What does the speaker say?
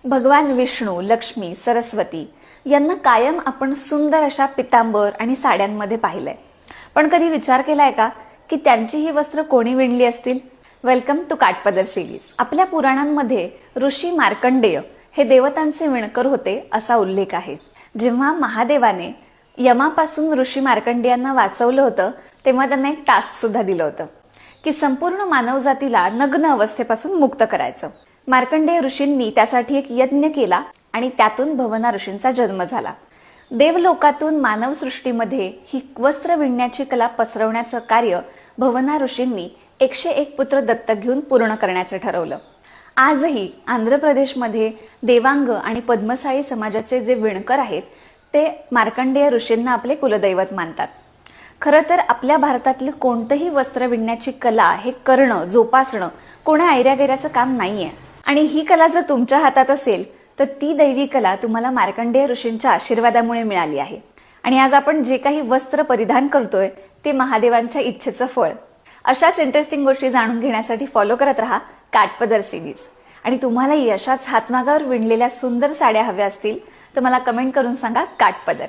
भगवान विष्णू, लक्ष्मी, सरस्वती यांना कायम आपण सुंदर अशा पितांबर आणि साड्यांमध्ये पाहिलंय. पण कधी विचार केलाय का की त्यांची ही वस्त्र कोणी विणली असतील? Welcome to Kathpadar series. आपल्या पुराणांमध्ये ऋषी मार्कंडेय हे देवतांचे विणकर होते असा उल्लेख आहे. जेव्हा महादेवाने यमापासून ऋषी मार्कंडेयांना वाचवलं होतं तेव्हा त्यांना एक टास्क सुद्धा दिलं होतं की संपूर्ण मानवजातीला नग्न अवस्थेपासून मुक्त करायचं. मार्कंडेय ऋषींनी त्यासाठी एक यज्ञ केला आणि त्यातून भवना ऋषींचा जन्म झाला. देवलोकातून मानव सृष्टीमध्ये ही वस्त्र विणण्याची कला पसरवण्याचं कार्य भवना ऋषींनी 101 पुत्र दत्तक घेऊन पूर्ण करण्याचं ठरवलं. आजही आंध्र प्रदेशमध्ये देवांग आणि पद्मशाळी समाजाचे जे विणकर आहेत ते मार्कंडेय ऋषींना आपले कुलदैवत मानतात. खरं तर आपल्या भारतातलं कोणतंही वस्त्र विणण्याची कला हे करणं, जोपासणं कोणा ऐऱ्यागैऱ्याचं काम नाहीये. आणि ही कला जर तुमच्या हातात असेल तर ती दैवी कला तुम्हाला मार्कंडेय ऋषींच्या आशीर्वादामुळे मिळाली आहे. आणि आज आपण जे काही वस्त्र परिधान करतोय ते महादेवांच्या इच्छेचं फळ. अशाच इंटरेस्टिंग गोष्टी जाणून घेण्यासाठी फॉलो करत राहा काठपदर सिरीज. आणि तुम्हालाही अशाच हातमागावर विणलेल्या सुंदर साड्या हव्या असतील तर मला कमेंट करून सांगा काठपदर.